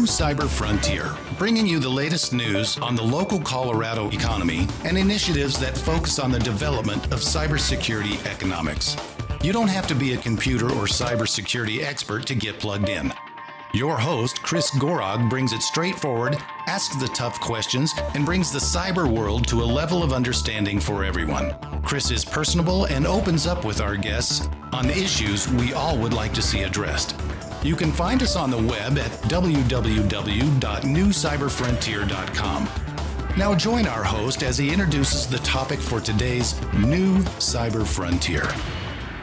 new cyber frontier, bringing you the latest news on the local Colorado economy and initiatives that focus on the development of cybersecurity economics. You don't have to be a computer or cybersecurity expert to get plugged in. Your host, Chris Gorog, brings it straightforward, asks the tough questions, and brings the cyber world to a level of understanding for everyone. Chris is personable and opens up with our guests on issues we all would like to see addressed. You can find us on the web at www.newcyberfrontier.com. Now join our host as he introduces the topic for today's New Cyber Frontier.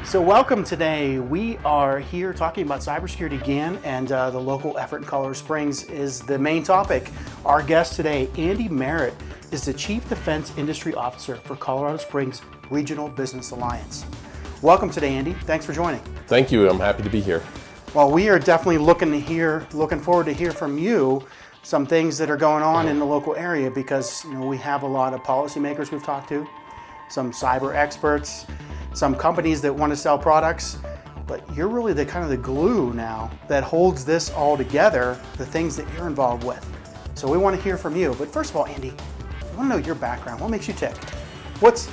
So welcome today. We are here talking about cybersecurity again, and the local effort in Colorado Springs is the main topic. Our guest today, Andy Merritt, is the Chief Defense Industry Officer for Colorado Springs Regional Business Alliance. Welcome today, Andy. Thanks for joining. Thank you. I'm happy to be here. Well, we are definitely looking forward to hear from you some things that are going on in the local area, because we have a lot of policymakers we've talked to, some cyber experts, some companies that want to sell products, but you're really the kind of the glue now that holds this all together, the things that you're involved with. So we want to hear from you. But first of all, Andy, I want to know your background. What makes you tick?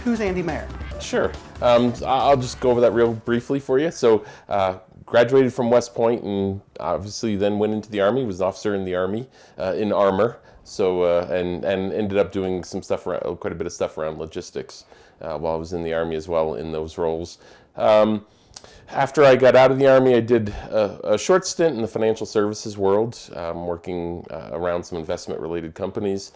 Who's Andy Merritt? Sure. I'll just go over that real briefly for you. So graduated from West Point and obviously then went into the Army, was an officer in the Army in armor. So and ended up doing some stuff, quite a bit of stuff around logistics while I was in the Army as well in those roles. After I got out of the Army, I did a short stint in the financial services world, working around some investment-related companies.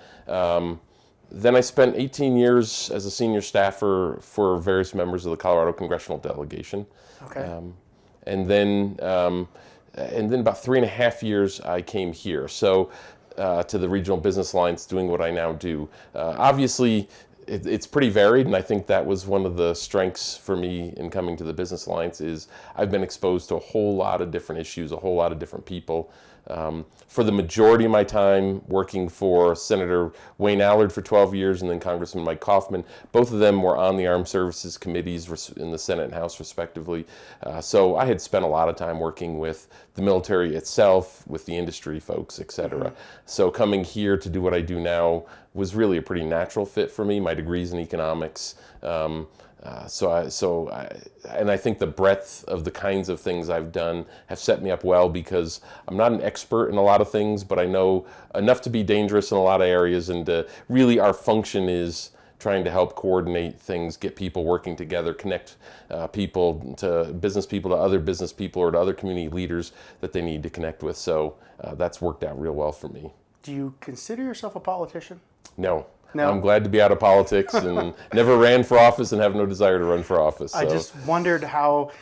Then I spent 18 years as a senior staffer for various members of the Colorado Congressional Delegation. Okay. And then about 3.5 years I came here. So to the Regional Business Alliance, doing what I now do. Obviously, it's pretty varied, and I think that was one of the strengths for me in coming to the Business Alliance is I've been exposed to a whole lot of different issues, a whole lot of different people. For the majority of my time working for Senator Wayne Allard for 12 years and then Congressman Mike Coffman, both of them were on the Armed Services Committees in the Senate and House respectively. So I had spent a lot of time working with the military itself, with the industry folks, et cetera. Mm-hmm. So coming here to do what I do now was really a pretty natural fit for me. My degree's in economics. And I think the breadth of the kinds of things I've done have set me up well, because I'm not an expert in a lot of things, but I know enough to be dangerous in a lot of areas. And really our function is trying to help coordinate things, get people working together, connect people to business people, to other business people, or to other community leaders that they need to connect with. So that's worked out real well for me. Do you consider yourself a politician? No. No. I'm glad to be out of politics and never ran for office and have no desire to run for office. So. I just wondered how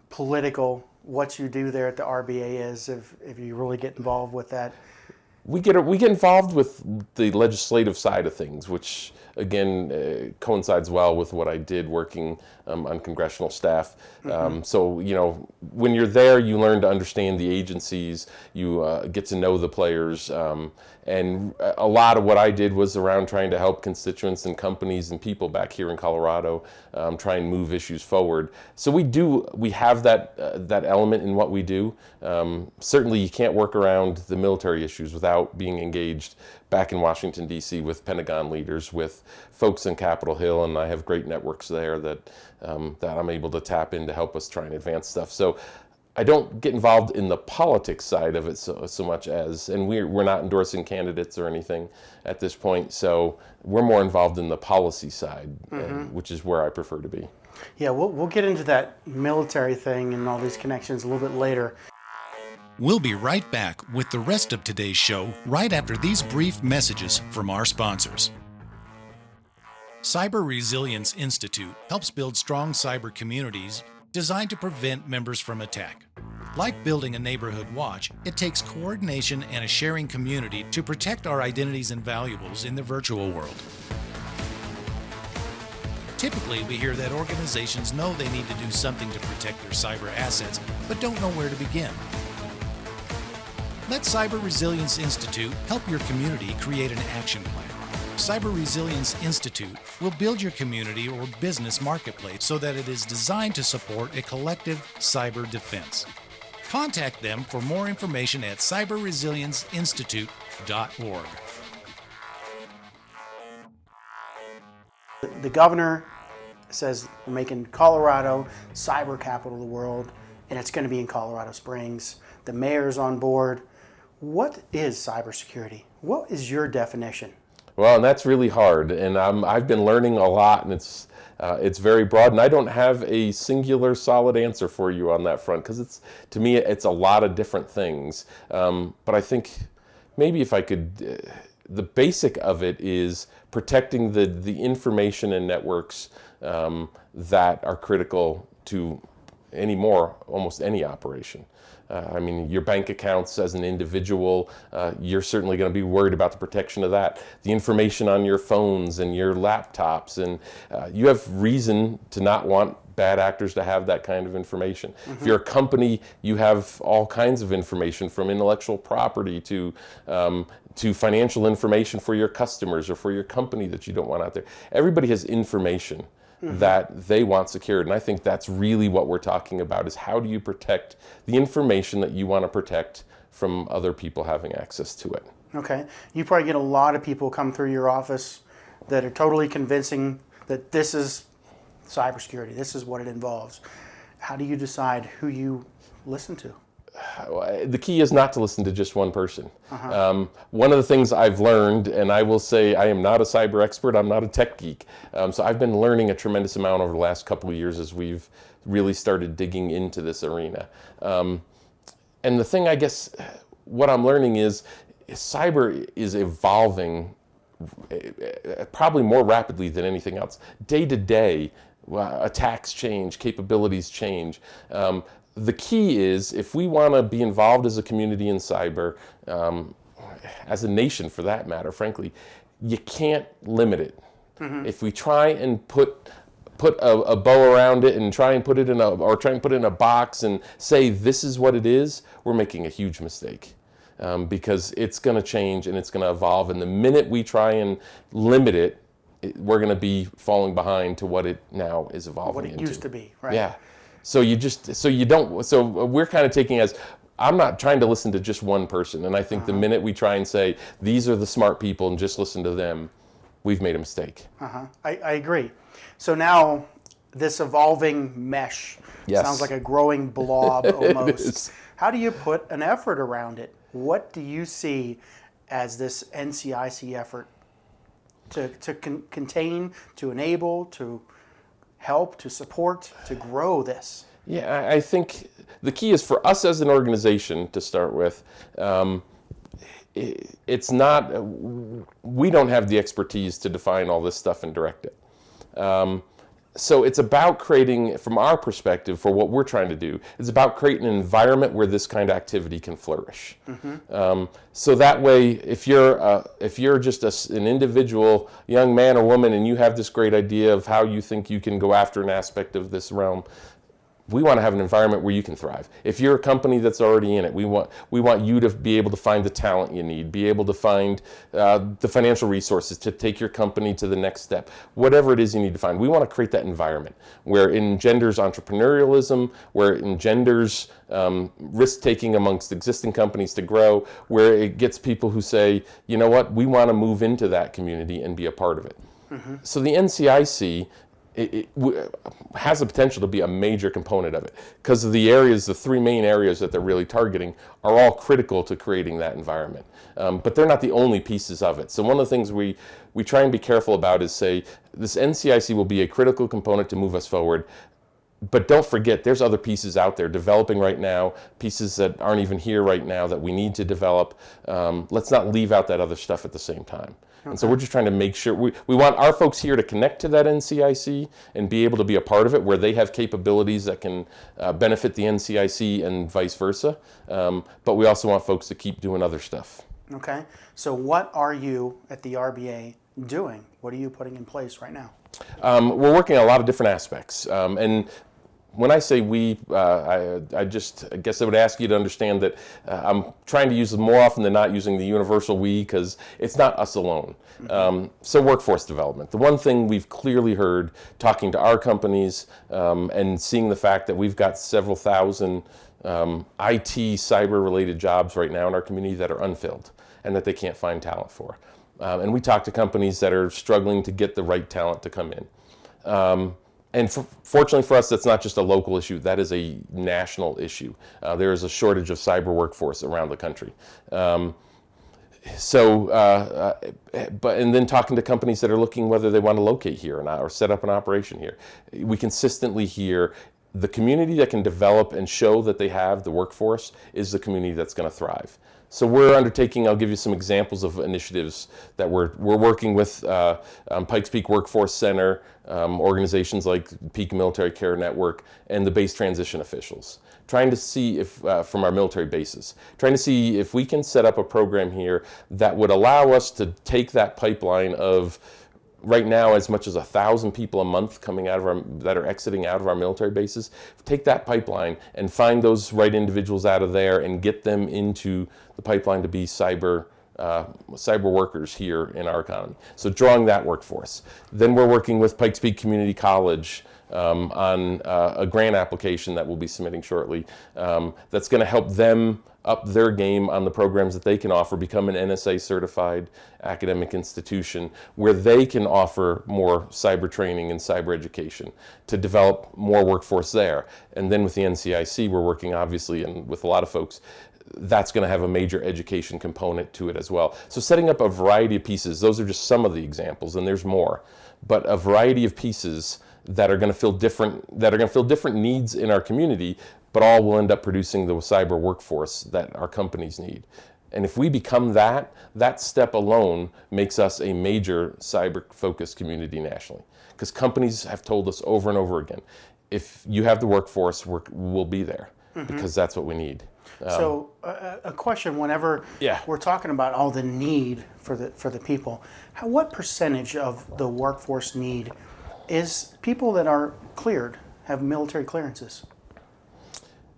political what you do there at the RBA is, if you really get involved with that. We get involved with the legislative side of things, which again coincides well with what I did working on congressional staff. Mm-hmm. So when you're there, you learn to understand the agencies, you get to know the players, and a lot of what I did was around trying to help constituents and companies and people back here in Colorado try and move issues forward. So we have that element in what we do. Certainly you can't work around the military issues without being engaged back in Washington, D.C. with Pentagon leaders, with folks in Capitol Hill, and I have great networks there that I'm able to tap in to help us try and advance stuff. So I don't get involved in the politics side of it so much as, and we're not endorsing candidates or anything at this point, so we're more involved in the policy side, mm-hmm. Which is where I prefer to be. Yeah, we'll get into that military thing and all these connections a little bit later. We'll be right back with the rest of today's show right after these brief messages from our sponsors. Cyber Resilience Institute helps build strong cyber communities designed to prevent members from attack. Like building a neighborhood watch, it takes coordination and a sharing community to protect our identities and valuables in the virtual world. Typically, we hear that organizations know they need to do something to protect their cyber assets, but don't know where to begin. Let Cyber Resilience Institute help your community create an action plan. Cyber Resilience Institute will build your community or business marketplace so that it is designed to support a collective cyber defense. Contact them for more information at cyberresilienceinstitute.org. The governor says we're making Colorado cyber capital of the world, and it's going to be in Colorado Springs. The mayor's on board. What is cybersecurity? What is your definition? Well, and that's really hard, and I've been learning a lot, and it's very broad, and I don't have a singular solid answer for you on that front, because to me it's a lot of different things. But I think maybe if I could, the basic of it is protecting the information and networks that are critical to almost any operation. I mean, your bank accounts as an individual, you're certainly going to be worried about the protection of that. The information on your phones and your laptops, and you have reason to not want bad actors to have that kind of information. If you're a company, you have all kinds of information, from intellectual property to financial information for your customers or for your company that you don't want out there. Everybody has information that they want secured. And I think that's really what we're talking about, is how do you protect the information that you want to protect from other people having access to it. Okay. You probably get a lot of people come through your office that are totally convincing that this is cybersecurity, this is what it involves. How do you decide who you listen to? The key is not to listen to just one person. One of the things I've learned, and I will say I am not a cyber expert, I'm not a tech geek, so I've been learning a tremendous amount over the last couple of years as we've really started digging into this arena. And the thing, I guess, what I'm learning is cyber is evolving probably more rapidly than anything else. Day to day, attacks change, capabilities change. The key is, if we want to be involved as a community in cyber, as a nation for that matter, frankly, you can't limit it. If we try and put a bow around it and try and put it in a box and say this is what it is, we're making a huge mistake. Because it's going to change and it's going to evolve, and the minute we try and limit it, we're going to be falling behind to what it now is evolving What it into. used to be, right? Yeah. So we're kind of taking as, I'm not trying to listen to just one person. And I think the minute we try and say, these are the smart people and just listen to them, we've made a mistake. I agree. So now this evolving mesh sounds like a growing blob almost. It is. How do you put an effort around it? What do you see as this NCIC effort to contain, to enable, to help, to support, to grow this? Yeah, I think the key is for us as an organization to start with. It's not, we don't have the expertise to define all this stuff and direct it. So it's about creating, from our perspective, for what we're trying to do, it's about creating an environment where this kind of activity can flourish. So that way, if you're just an individual young man or woman and you have this great idea of how you think you can go after an aspect of this realm, we want to have an environment where you can thrive. If you're a company that's already in it, we want you to be able to find the talent you need, be able to find the financial resources to take your company to the next step. Whatever it is you need to find, we want to create that environment where it engenders entrepreneurialism, where it engenders risk-taking amongst existing companies to grow, where it gets people who say, you know what, we want to move into that community and be a part of it. So the NCIC it has the potential to be a major component of it, because of the three main areas that they're really targeting are all critical to creating that environment. But they're not the only pieces of it. So one of the things we try and be careful about is say, this NCIC will be a critical component to move us forward, but don't forget there's other pieces out there developing right now, pieces that aren't even here right now that we need to develop. Let's not leave out that other stuff at the same time. And so we're just trying to make sure, we want our folks here to connect to that NCIC and be able to be a part of it, where they have capabilities that can benefit the NCIC and vice versa. But we also want folks to keep doing other stuff. Okay. So what are you at the RBA doing? What are you putting in place right now? We're working on a lot of different aspects. And when I say we, I guess I would ask you to understand that I'm trying to use more often than not using the universal we, because it's not us alone. So workforce development. The one thing we've clearly heard talking to our companies and seeing the fact that we've got several thousand IT cyber-related jobs right now in our community that are unfilled and that they can't find talent for. And we talk to companies that are struggling to get the right talent to come in. And fortunately for us, that's not just a local issue, that is a national issue. There is a shortage of cyber workforce around the country. And then talking to companies that are looking whether they want to locate here or not, or set up an operation here. We consistently hear the community that can develop and show that they have the workforce is the community that's going to thrive. So we're undertaking, I'll give you some examples of initiatives that we're working with Pikes Peak Workforce Center, organizations like Peak Military Care Network, and the base transition officials. Trying to see if, from our military bases, trying to see if we can set up a program here that would allow us to take that pipeline of right now as much as 1,000 people a month coming out of that are exiting out of our military bases, take that pipeline and find those right individuals out of there and get them into the pipeline to be cyber workers here in our economy. So drawing that workforce. Then we're working with Pikes Peak Community College on a grant application that we'll be submitting shortly that's going to help them up their game on the programs that they can offer, become an NSA certified academic institution where they can offer more cyber training and cyber education to develop more workforce there. And then with the NCIC, we're working obviously, and with a lot of folks, that's going to have a major education component to it as well. So setting up a variety of pieces, those are just some of the examples, and there's more, but a variety of pieces that are going to fill different needs in our community, but all will end up producing the cyber workforce that our companies need. And if we become that step alone makes us a major cyber-focused community nationally. Because companies have told us over and over again, if you have the workforce, we'll be there, because that's what we need. So a question, whenever we're talking about all the need for the people, what percentage of the workforce need is people that are cleared, have military clearances?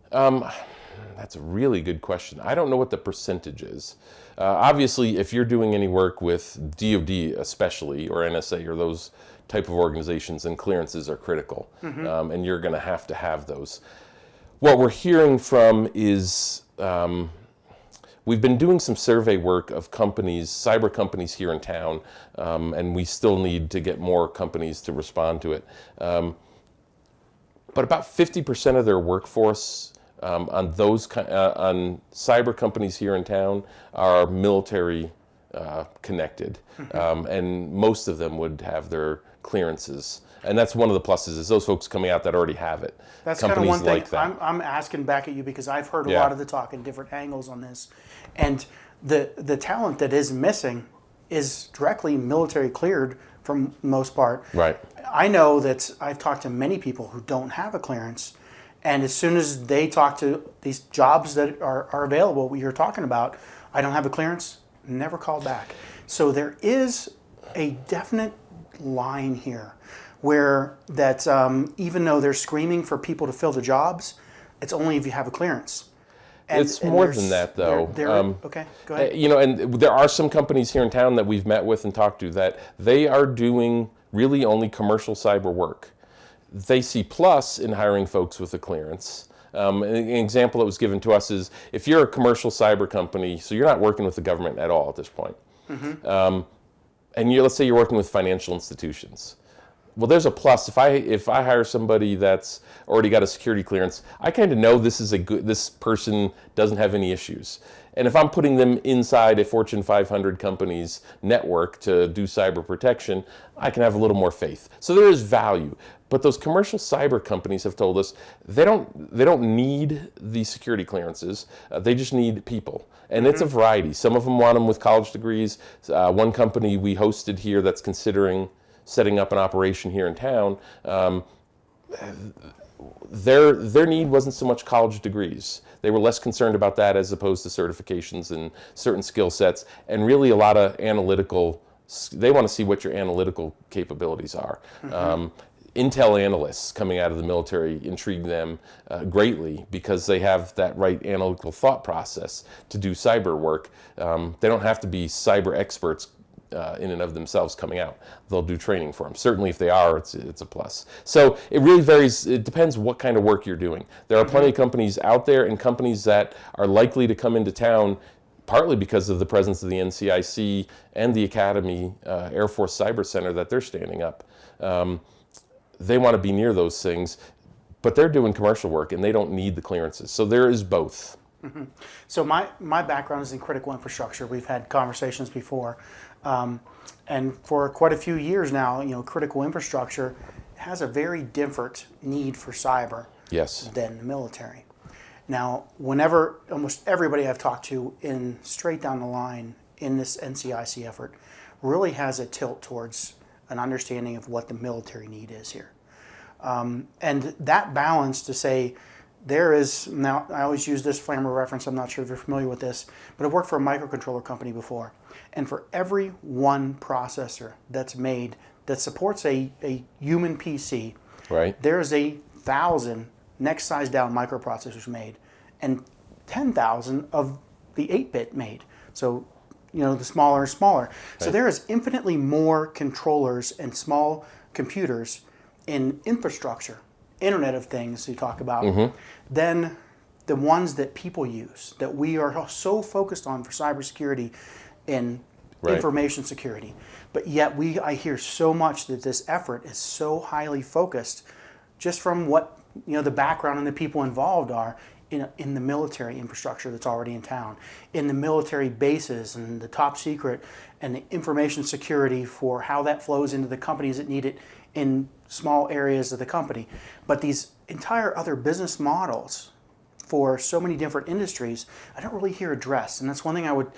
That's a really good question. I don't know what the percentage is. Obviously, if you're doing any work with DoD especially, or NSA, or those type of organizations, then clearances are critical, and you're going to have those. What we're hearing from is we've been doing some survey work of companies, cyber companies here in town, and we still need to get more companies to respond to it. But about 50% of their workforce on cyber companies here in town are military connected, and most of them would have their clearances. And that's one of the pluses, is those folks coming out that already have it. That's kind of one thing I'm asking back at you, because I've heard a lot of the talk in different angles on this. And the talent that is missing is directly military cleared for the most part. Right. I know that I've talked to many people who don't have a clearance, and as soon as they talk to these jobs that are available, what you're talking about, I don't have a clearance, never call back. So there is a definite line here where that even though they're screaming for people to fill the jobs, it's only if you have a clearance. It's more than that, though. Okay, go ahead. And there are some companies here in town that we've met with and talked to that they are doing really only commercial cyber work. They see plus in hiring folks with a clearance. An example that was given to us is if you're a commercial cyber company, so you're not working with the government at all at this point, and let's say you're working with financial institutions. Well, there's a plus. If I hire somebody that's already got a security clearance, I kind of know this person doesn't have any issues. And if I'm putting them inside a Fortune 500 company's network to do cyber protection, I can have a little more faith. So there is value. But those commercial cyber companies have told us they don't need the security clearances. They just need people. And it's a variety. Some of them want them with college degrees. One company we hosted here that's considering setting up an operation here in town, their need wasn't so much college degrees. They were less concerned about that as opposed to certifications and certain skill sets, and really a lot of analytical. They want to see what your analytical capabilities are. Intel analysts coming out of the military intrigue them greatly because they have that right analytical thought process to do cyber work. They don't have to be cyber experts in and of themselves coming out. They'll do training for them. Certainly if they are, it's a plus. So it really varies. It depends what kind of work you're doing. There are plenty of companies out there and companies that are likely to come into town partly because of the presence of the NCIC and the Academy Air Force Cyber Center that they're standing up. They want to be near those things, but they're doing commercial work and they don't need the clearances. So there is both. Mm-hmm. So my background is in critical infrastructure. We've had conversations before. And for quite a few years now, critical infrastructure has a very different need for cyber than the military. Now, whenever almost everybody I've talked to in straight down the line in this NCIC effort really has a tilt towards an understanding of what the military need is here. And that balance to say, there is, now I always use this frame of reference, I'm not sure if you're familiar with this, but I've worked for a microcontroller company before. And for every one processor that's made that supports a human PC, there's 1,000 next size down microprocessors made and 10,000 of the 8-bit made. So, the smaller and smaller. So there is infinitely more controllers and small computers in infrastructure, Internet of Things you talk about, than the ones that people use, that we are so focused on for cybersecurity and information security. But yet I hear so much that this effort is so highly focused just from what the background and the people involved are in the military infrastructure that's already in town, in the military bases and the top secret and the information security for how that flows into the companies that need it in small areas of the company. But these entire other business models for so many different industries, I don't really hear addressed. And that's one thing I would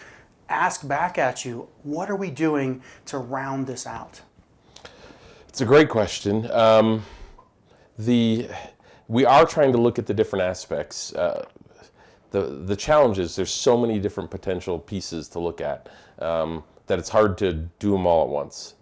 ask back at you. What are we doing to round this out? It's a great question. We are trying to look at the different aspects. The challenge is there's so many different potential pieces to look at that it's hard to do them all at once.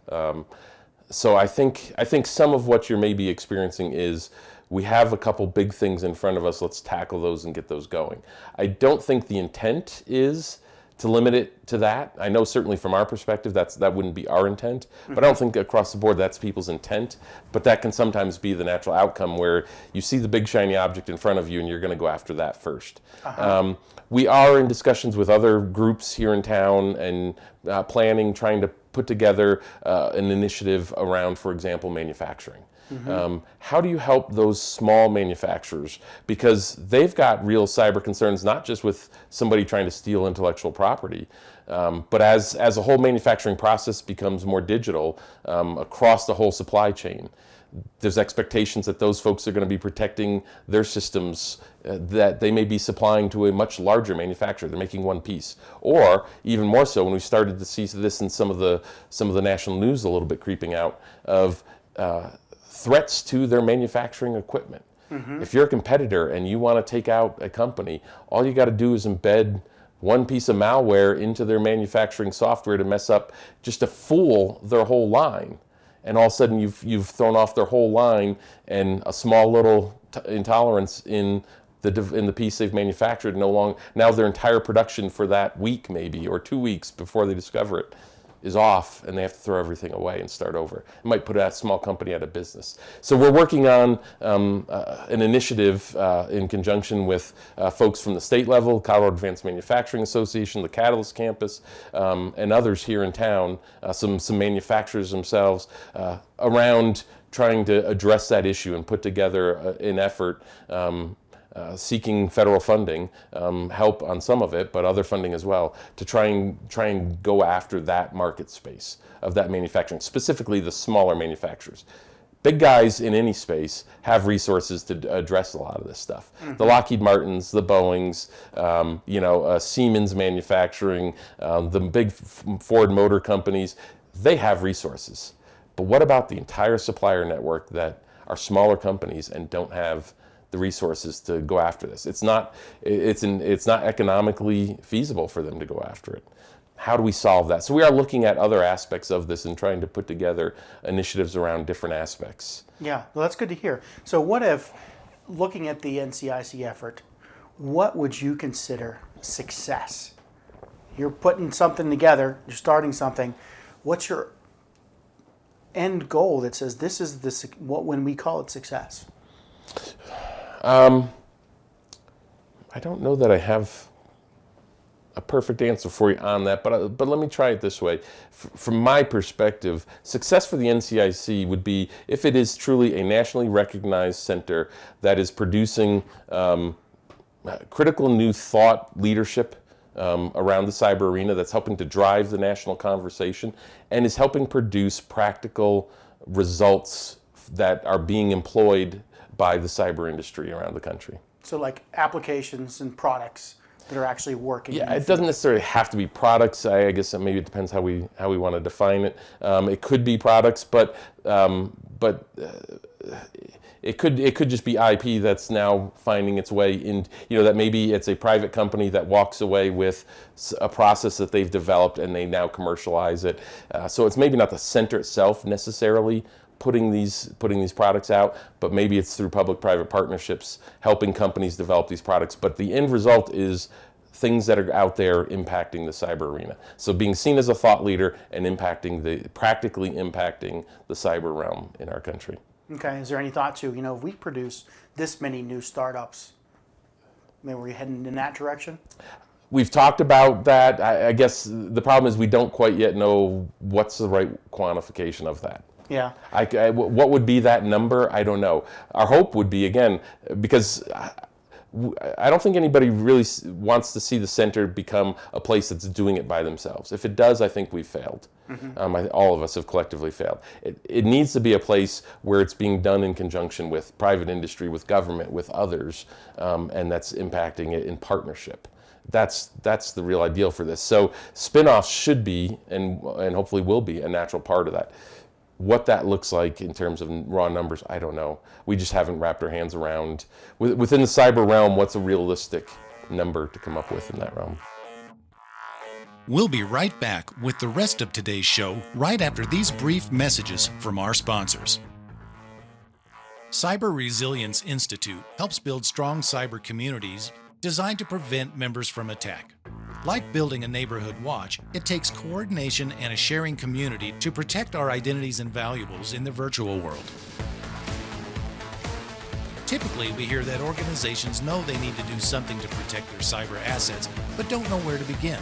So I think some of what you're maybe experiencing is we have a couple big things in front of us. Let's tackle those and get those going. I don't think the intent is to limit it to that. I know certainly from our perspective that wouldn't be our intent, but I don't think across the board that's people's intent. But that can sometimes be the natural outcome where you see the big shiny object in front of you and you're going to go after that first. We are in discussions with other groups here in town and planning, trying to put together an initiative around, for example, manufacturing. How do you help those small manufacturers? Because they've got real cyber concerns, not just with somebody trying to steal intellectual property, but as a whole manufacturing process becomes more digital across the whole supply chain, there's expectations that those folks are going to be protecting their systems that they may be supplying to a much larger manufacturer. They're making one piece. Or even more so, when we started to see this in some of the national news a little bit creeping out of threats to their manufacturing equipment. If you're a competitor and you want to take out a company, all you got to do is embed one piece of malware into their manufacturing software to mess up, just to fool their whole line. And all of a sudden you've thrown off their whole line, and a small little intolerance in the piece they've manufactured now their entire production for that week maybe or 2 weeks before they discover it is off, and they have to throw everything away and start over. It might put a small company out of business. So we're working on an initiative in conjunction with folks from the state level, Colorado Advanced Manufacturing Association, the Catalyst Campus, and others here in town, some manufacturers themselves, around trying to address that issue and put together an effort seeking federal funding, help on some of it, but other funding as well, to try and go after that market space of that manufacturing, specifically the smaller manufacturers. Big guys in any space have resources to address a lot of this stuff. The Lockheed Martins, the Boeings, Siemens Manufacturing, the big Ford Motor companies, they have resources. But what about the entire supplier network that are smaller companies and don't have the resources to go after this? It's not economically feasible for them to go after it. How do we solve that? So we are looking at other aspects of this and trying to put together initiatives around different aspects. Yeah, well, that's good to hear. So what if, looking at the NCIC effort, what would you consider success? You're putting something together, you're starting something. what's your end goal that says this is what when we call it success? I don't know that I have a perfect answer for you on that, but let me try it this way. From my perspective, success for the NCIC would be if it is truly a nationally recognized center that is producing critical new thought leadership around the cyber arena, that's helping to drive the national conversation and is helping produce practical results that are being employed by the cyber industry around the country. So like applications and products that are actually working. Yeah, it doesn't necessarily have to be products. I guess maybe it depends how we want to define it. It could be products, but it could just be IP that's now finding its way in. That maybe it's a private company that walks away with a process that they've developed and they now commercialize it. So it's maybe not the center itself necessarily putting these products out, but maybe it's through public-private partnerships helping companies develop these products. But the end result is things that are out there impacting the cyber arena. So being seen as a thought leader and practically impacting the cyber realm in our country. Okay, is there any thought to, if we produce this many new startups, maybe we're heading in that direction? We've talked about that. I guess the problem is we don't quite yet know what's the right quantification of that. Yeah. What would be that number? I don't know. Our hope would be, again, because I don't think anybody really wants to see the center become a place that's doing it by themselves. If it does, I think we've failed. Mm-hmm. All of us have collectively failed. It needs to be a place where it's being done in conjunction with private industry, with government, with others, and that's impacting it in partnership. That's the real ideal for this. So spin-offs should be, and hopefully will be, a natural part of that. What that looks like in terms of raw numbers, I don't know. We just haven't wrapped our hands around, within the cyber realm, what's a realistic number to come up with in that realm. We'll be right back with the rest of today's show right after these brief messages from our sponsors. Cyber Resilience Institute helps build strong cyber communities designed to prevent members from attack. Like building a neighborhood watch, it takes coordination and a sharing community to protect our identities and valuables in the virtual world. Typically, we hear that organizations know they need to do something to protect their cyber assets, but don't know where to begin.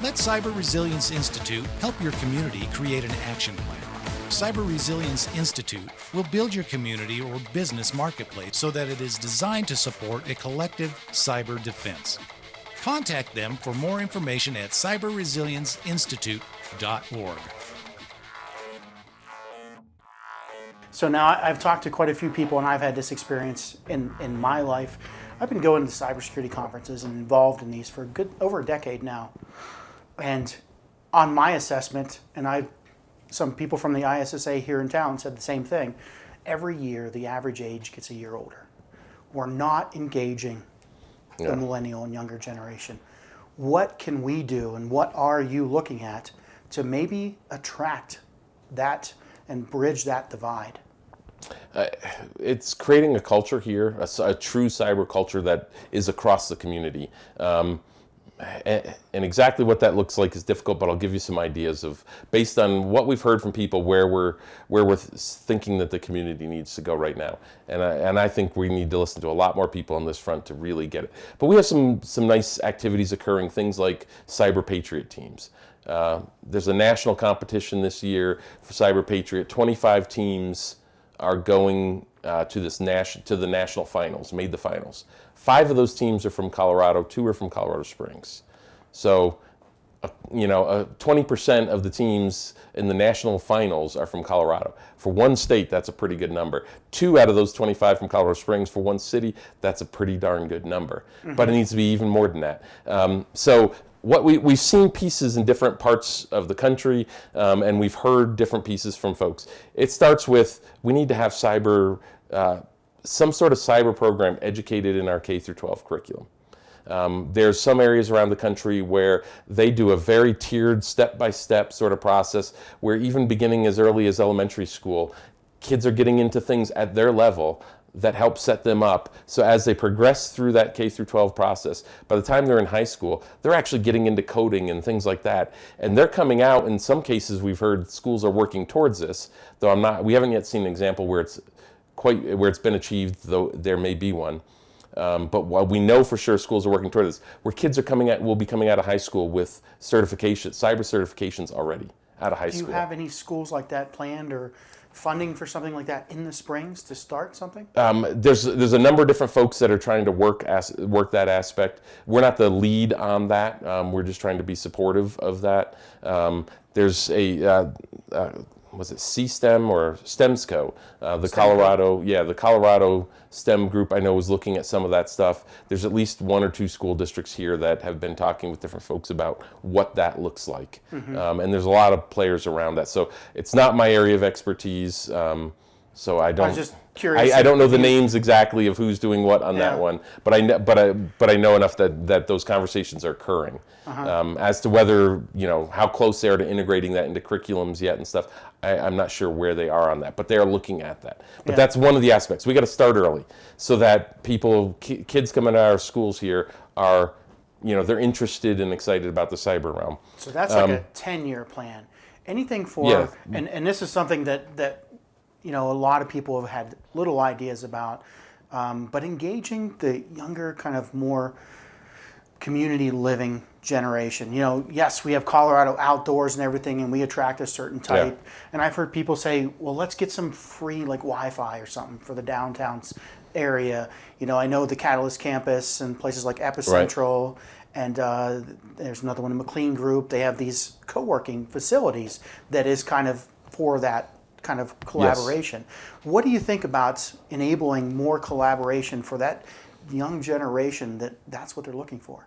Let Cyber Resilience Institute help your community create an action plan. Cyber Resilience Institute will build your community or business marketplace so that it is designed to support a collective cyber defense. Contact them for more information at cyberresilienceinstitute.org. So now I've talked to quite a few people, and I've had this experience in my life. I've been going to cybersecurity conferences and involved in these for over a decade now. And on my assessment, and some people from the ISSA here in town said the same thing, every year the average age gets a year older. We're not engaging the millennial and younger generation. What can we do, and what are you looking at to maybe attract that and bridge that divide? It's creating a culture here, a true cyber culture that is across the community. And exactly what that looks like is difficult, but I'll give you some ideas based on what we've heard from people, where we're thinking that the community needs to go right now. And I think we need to listen to a lot more people on this front to really get it. But we have some nice activities occurring, things like Cyber Patriot teams. There's a national competition this year for Cyber Patriot. 25 teams are going to the national finals, made the finals. 5 of those teams are from Colorado, 2 are from Colorado Springs. So, 20% of the teams in the national finals are from Colorado. For one state, that's a pretty good number. 2 out of those 25 from Colorado Springs. For one city, that's a pretty darn good number. Mm-hmm. But it needs to be even more than that. So what we've seen pieces in different parts of the country, and we've heard different pieces from folks. It starts with, we need to have some sort of cyber program educated in our K-12 curriculum. There's some areas around the country where they do a very tiered, step-by-step sort of process, where even beginning as early as elementary school, kids are getting into things at their level that help set them up. So as they progress through that K through 12 process, by the time they're in high school, they're actually getting into coding and things like that. And they're coming out, in some cases we've heard schools are working towards this, though we haven't yet seen an example where it's been achieved, though there may be one. But while we know for sure schools are working toward this, where kids will be coming out of high school with certification, cyber certifications already out of high school. Do you have any schools like that planned or funding for something like that in the Springs to start something? There's a number of different folks that are trying to work that aspect. We're not the lead on that. We're just trying to be supportive of that. There's a was it CSTEM or STEMSCO? The Colorado STEM group I know is looking at some of that stuff. There's at least 1 or 2 school districts here that have been talking with different folks about what that looks like. And there's a lot of players around that. So it's not my area of expertise. So I don't. I was just curious. I don't know the names exactly of who's doing what on that one, but I know enough that those conversations are occurring. As to whether how close they are to integrating that into curriculums yet and stuff, I'm not sure where they are on that, but they are looking at that. But that's one of the aspects. We got to start early so that kids coming out of our schools here are, they're interested and excited about the cyber realm. So that's like a 10-year plan. Anything for and this is something that a lot of people have had little ideas about, but engaging the younger, kind of more community living generation. Yes, we have Colorado outdoors and everything, and we attract a certain type. And I've heard people say, well, let's get some free Wi-Fi or something for the downtown area. I know the Catalyst campus and places like Epicentral, and there's another one in McLean Group. They have these co-working facilities that is kind of for that kind of collaboration. What do you think about enabling more collaboration for that young generation that's what they're looking for?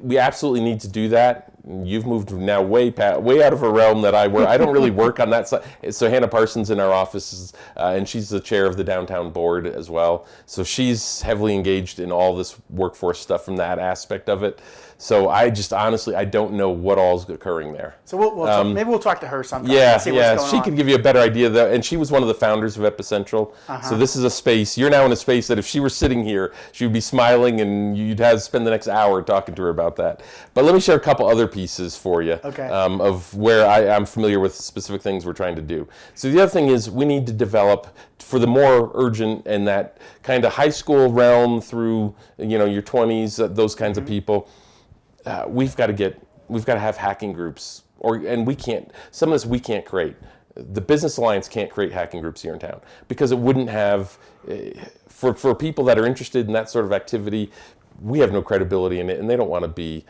We absolutely need to do that. You've moved now way out of a realm that I work. I don't really work on that side. So Hannah Parsons in our office, and she's the chair of the downtown board as well. So she's heavily engaged in all this workforce stuff from that aspect of it. So I just honestly, I don't know what all is occurring there. So maybe we'll talk to her sometime. And see what's going she on. could give you a better idea though. And she was one of the founders of Epicentral. So this is a space, you're now in a space that if she were sitting here, she would be smiling and you'd spend the next hour talking to her about that. But let me share a couple other pieces for you of where I'm familiar with specific things we're trying to do. So the other thing is we need to develop for the more urgent and that kind of high school realm through your 20s, those kinds of people. We've got to have hacking groups, and some of this we can't create. The Business Alliance can't create hacking groups here in town because it wouldn't have, for people that are interested in that sort of activity, we have no credibility in it, and they don't want to be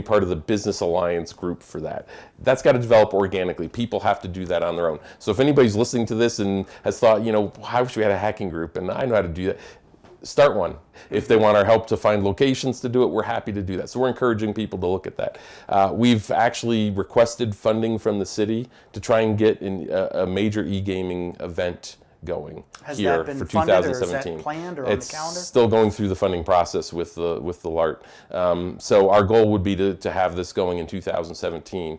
part of the Business Alliance group for that. That's got to develop organically. People have to do that on their own. So if anybody's listening to this and has thought, I wish we had a hacking group, and I know how to do that, start one. If they want our help to find locations to do it, we're happy to do that. So we're encouraging people to look at that. We've actually requested funding from the city to try and get a major EGaming event going here for 2017. Or is that planned or on the calendar? It's still going through the funding process with the LART. So our goal would be to have this going in 2017.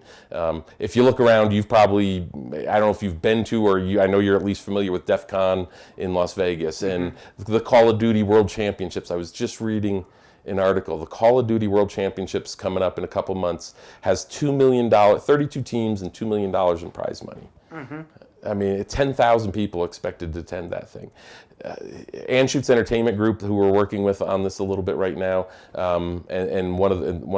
If you look around, you've probably, I don't know if you've been to or I know you're at least familiar with DEF CON in Las Vegas and the Call of Duty World Championships. I was just reading an article. The Call of Duty World Championships coming up in a couple months has $2 million, 32 teams and $2 million in prize money. I mean, 10,000 people expected to attend that thing. Anschutz Entertainment Group, who we're working with on this a little bit right now, and one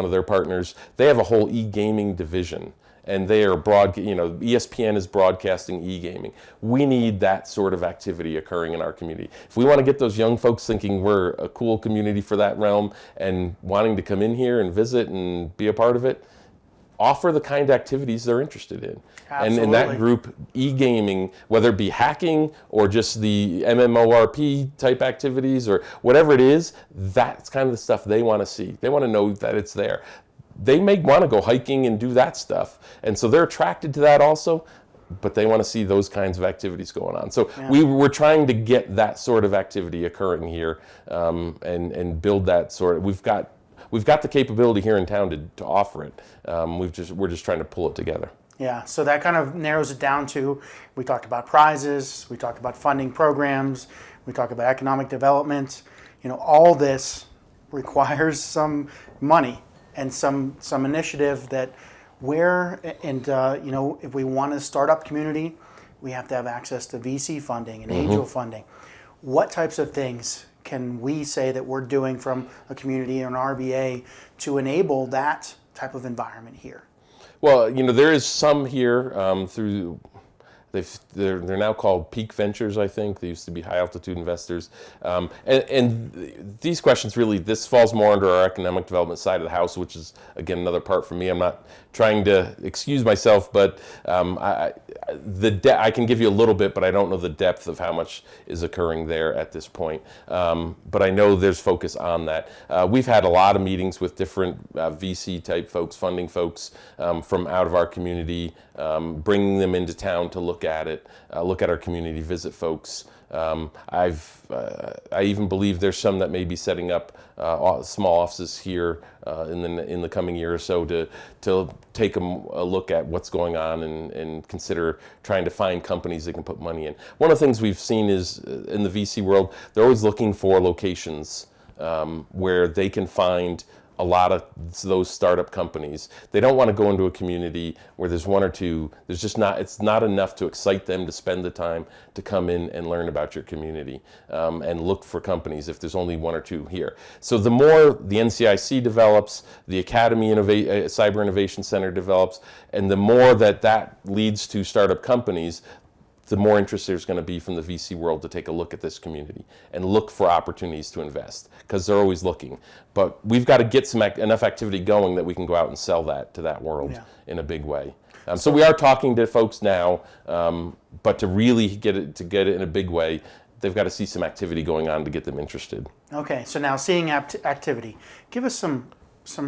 of their partners, they have a whole EGaming division, and they are ESPN is broadcasting EGaming. We need that sort of activity occurring in our community. If we want to get those young folks thinking we're a cool community for that realm and wanting to come in here and visit and be a part of it, offer the kind of activities they're interested in. Absolutely. And in that group, EGaming, whether it be hacking or just the MMORP type activities or whatever it is, that's kind of the stuff they want to see. They want to know that it's there. They may want to go hiking and do that stuff. And so they're attracted to that also, but they want to see those kinds of activities going on. So we're trying to get that sort of activity occurring here and build that sort of, we've got the capability here in town to offer it. We're just trying to pull it together. Yeah, so that kind of narrows it down to, we talked about prizes, we talked about funding programs, we talked about economic development. All this requires some money and some initiative that if we want to start up community, we have to have access to VC funding and angel funding. What types of things can we say that we're doing from a community or an RBA to enable that type of environment here? Well, there is some here through. They're now called Peak Ventures, I think. They used to be High Altitude Investors. And these questions really, this falls more under our economic development side of the house, which is, again, another part for me. I'm not trying to excuse myself, but I can give you a little bit, but I don't know the depth of how much is occurring there at this point. But I know there's focus on that. We've had a lot of meetings with different VC-type folks, funding folks from out of our community, bringing them into town to look at it, look at our community, visit folks. I even believe there's some that may be setting up small offices here in the coming year or so to take a look at what's going on and consider trying to find companies that can put money in. One of the things we've seen is in the VC world, they're always looking for locations where they can find a lot of those startup companies. They don't want to go into a community where there's one or two. It's not enough to excite them to spend the time to come in and learn about your community and look for companies if there's only one or two here. So the more the NCIC develops, the Academy Cyber Innovation Center develops, and the more that leads to startup companies, the more interest there's going to be from the VC world to take a look at this community and look for opportunities to invest, because they're always looking. But we've got to get enough activity going that we can go out and sell that to that world in a big way. So we are talking to folks now, but to really get it in a big way, they've got to see some activity going on to get them interested. Okay, so now seeing activity, give us some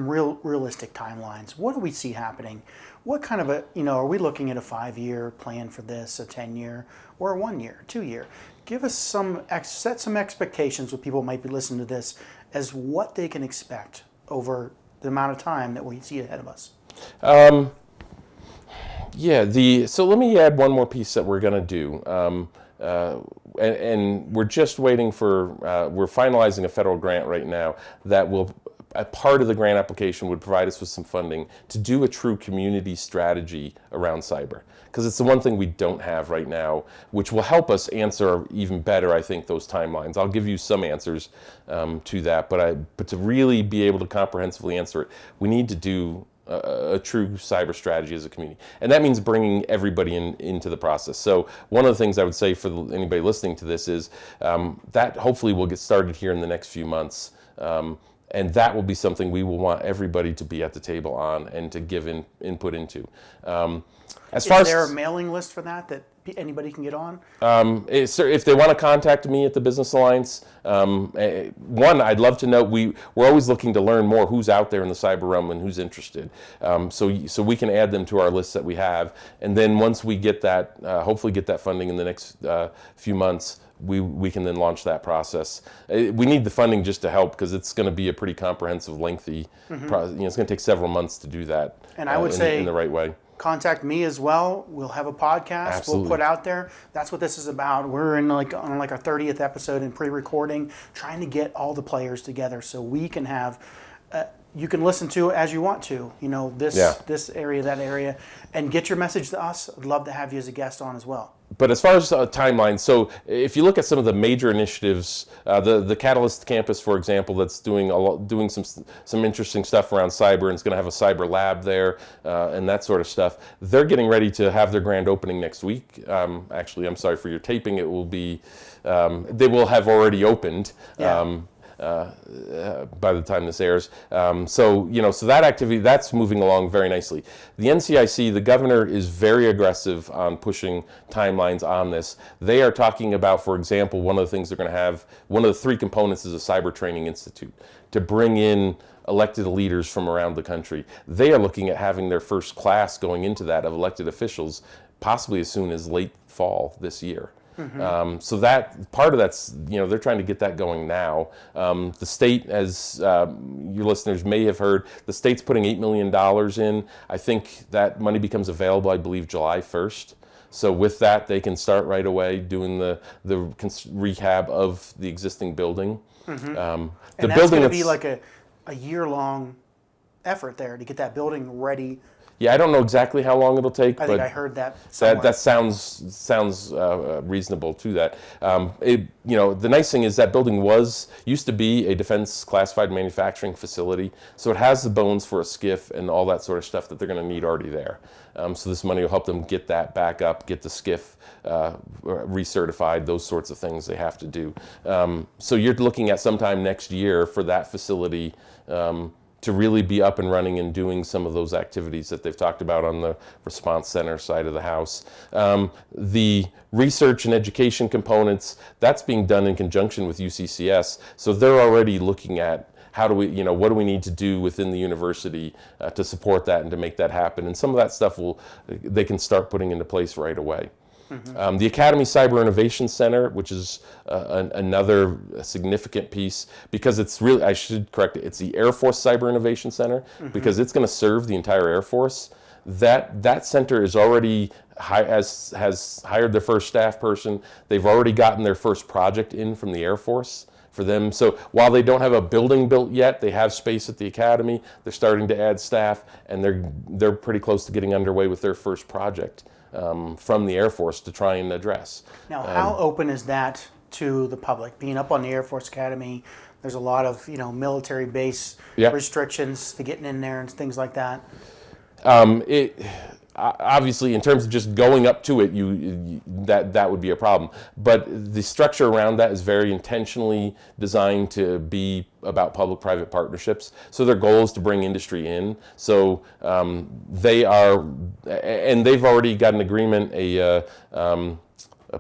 realistic timelines. What do we see happening? What kind of are we looking at a 5-year plan for this, a 10-year, or a 1-year, 2-year? Give us set some expectations with people who might be listening to this as what they can expect over the amount of time that we see ahead of us. So let me add one more piece that we're going to do. And we're just waiting for, we're finalizing a federal grant right now that will, a part of the grant application would provide us with some funding to do a true community strategy around cyber. Because it's the one thing we don't have right now, which will help us answer even better, I think, those timelines. I'll give you some answers to that, but to really be able to comprehensively answer it, we need to do a true cyber strategy as a community. And that means bringing everybody into the process. So one of the things I would say for anybody listening to this is that hopefully will get started here in the next few months. And that will be something we will want everybody to be at the table on and to give input into. Is there a mailing list for that anybody can get on? If they want to contact me at the Business Alliance, I'd love to know. We're always looking to learn more who's out there in the cyber realm and who's interested. So we can add them to our list that we have. And then once we get that, hopefully get that funding in the next few months, we can then launch that process. We need the funding just to help, because it's going to be a pretty comprehensive, lengthy process. It's going to take several months to do that. And I would say in the right way. Contact me as well. We'll have a podcast. Absolutely. We'll put out there. That's what this is about. We're on our 30th episode in pre-recording, trying to get all the players together so we can have. You can listen to it as you want to. This area, that area, and get your message to us. I'd love to have you as a guest on as well. But as far as timelines, so if you look at some of the major initiatives, the Catalyst campus, for example, that's doing some interesting stuff around cyber, and it's going to have a cyber lab there and that sort of stuff. They're getting ready to have their grand opening next week. Actually, I'm sorry for your taping. It will be, they will have already opened. Yeah. By the time this airs. So that activity, that's moving along very nicely. The NCIC, the governor is very aggressive on pushing timelines on this. They are talking about, for example, one of the things they're going to have, one of the 3 components is a cyber training institute to bring in elected leaders from around the country. They are looking at having their first class going into that of elected officials, possibly as soon as late fall this year. So that part of that's, they're trying to get that going now. The state, as your listeners may have heard, the state's putting $8 million in. I think that money becomes available, I believe, July 1st. So with that, they can start right away doing the rehab of the existing building. And that's going to be like a year-long effort there to get that building ready. Yeah, I don't know exactly how long it'll take. I think I heard that somewhere. That sounds reasonable to that. The nice thing is that building used to be a defense classified manufacturing facility, so it has the bones for a SCIF and all that sort of stuff that they're going to need already there. So this money will help them get that back up, get the SCIF recertified, those sorts of things they have to do. So you're looking at sometime next year for that facility to really be up and running and doing some of those activities that they've talked about on the response center side of the house. The research and education components, that's being done in conjunction with UCCS. So they're already looking at how do we, what do we need to do within the university to support that and to make that happen. And some of that stuff they can start putting into place right away. The Academy Cyber Innovation Center, which is another significant piece, because it's really, I should correct it, it's the Air Force Cyber Innovation Center, because it's going to serve the entire Air Force. That center is already has hired their first staff person. They've already gotten their first project in from the Air Force for them. So while they don't have a building built yet, they have space at the Academy. They're starting to add staff, and they're pretty close to getting underway with their first project from the Air Force to try and address. Now, how open is that to the public? Being up on the Air Force Academy, there's a lot of military base restrictions to getting in there and things like that. Obviously, in terms of just going up to it, that would be a problem. But the structure around that is very intentionally designed to be about public-private partnerships. So their goal is to bring industry in. So they've already got an agreement, a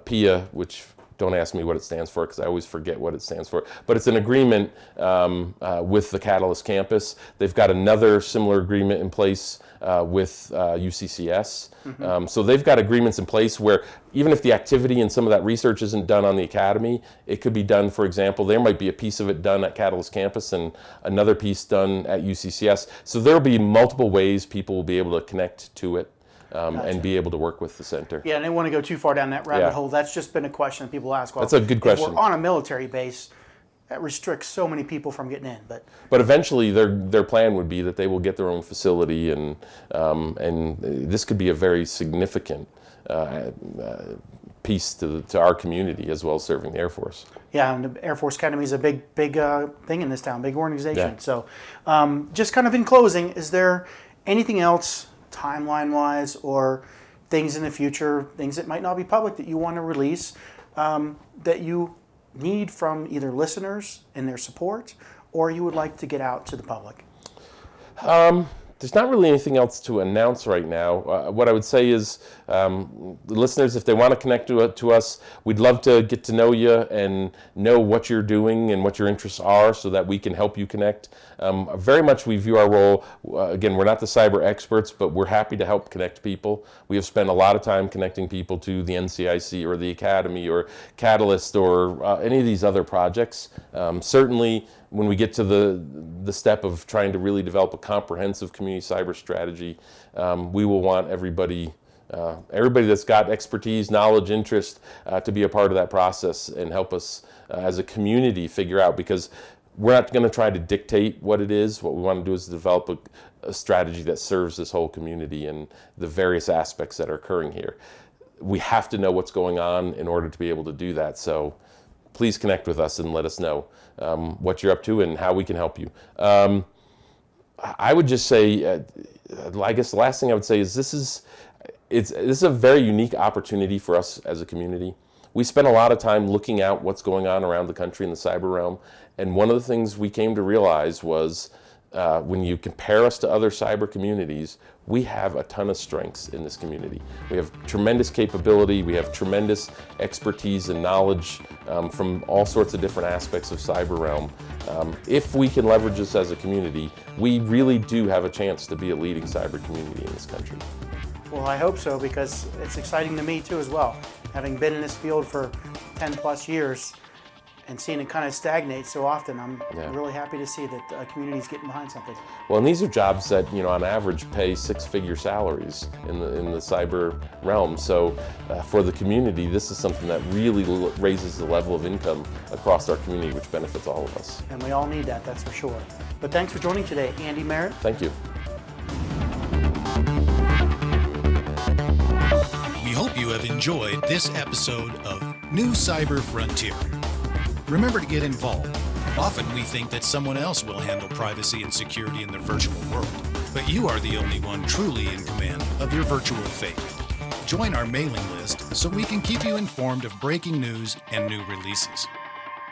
PIA, which don't ask me what it stands for because I always forget what it stands for. But it's an agreement with the Catalyst campus. They've got another similar agreement in place with UCCS. So they've got agreements in place where even if the activity and some of that research isn't done on the Academy, it could be done, for example, there might be a piece of it done at Catalyst campus and another piece done at UCCS. So there'll be multiple ways people will be able to connect to it. And be able to work with the center. Yeah, and I don't want to go too far down that rabbit hole. That's just been a question that people ask. Well, that's a good question. If we're on a military base, that restricts so many people from getting in. But eventually, their plan would be that they will get their own facility, and this could be a very significant piece to our community as well as serving the Air Force. Yeah, and the Air Force Academy is a big thing in this town, big organization. Yeah. So, just kind of in closing, is there anything else, timeline-wise, or things in the future, things that might not be public that you want to release, that you need from either listeners and their support, or you would like to get out to the public? There's not really anything else to announce right now. What I would say is, the listeners, if they want to connect to us, we'd love to get to know you and know what you're doing and what your interests are so that we can help you connect. Very much we view our role, again, we're not the cyber experts, but we're happy to help connect people. We have spent a lot of time connecting people to the NCIC or the Academy or Catalyst or any of these other projects. Certainly, when we get to the step of trying to really develop a comprehensive community cyber strategy, we will want everybody that's got expertise, knowledge, interest to be a part of that process and help us as a community figure out, because we're not going to try to dictate what it is. What we want to do is develop a strategy that serves this whole community and the various aspects that are occurring here. We have to know what's going on in order to be able to do that. So please connect with us and let us know what you're up to and how we can help you. I would just say, I guess the last thing I would say is this is a very unique opportunity for us as a community. We spend a lot of time looking at what's going on around the country in the cyber realm, and one of the things we came to realize was when you compare us to other cyber communities, we have a ton of strengths in this community. We have tremendous capability, we have tremendous expertise and knowledge from all sorts of different aspects of cyber realm. If we can leverage this as a community, we really do have a chance to be a leading cyber community in this country. Well, I hope so, because it's exciting to me too as well. Having been in this field for 10 plus years and seeing it kind of stagnate so often, I'm really happy to see that the community's getting behind something. Well, and these are jobs that, on average pay six-figure salaries in the cyber realm. So for the community, this is something that really raises the level of income across our community, which benefits all of us. And we all need that, that's for sure. But thanks for joining today, Andy Merritt. Thank you. We hope you have enjoyed this episode of New Cyber Frontier. Remember to get involved. Often we think that someone else will handle privacy and security in the virtual world, but you are the only one truly in command of your virtual fate. Join our mailing list so we can keep you informed of breaking news and new releases.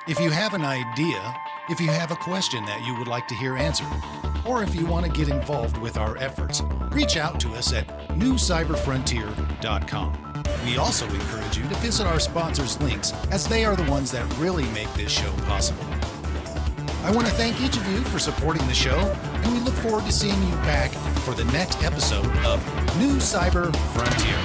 If you have an idea, if you have a question that you would like to hear answered, or if you want to get involved with our efforts, reach out to us at newcyberfrontier.com. We also encourage you to visit our sponsors' links, as they are the ones that really make this show possible. I want to thank each of you for supporting the show, and we look forward to seeing you back for the next episode of New Cyber Frontier.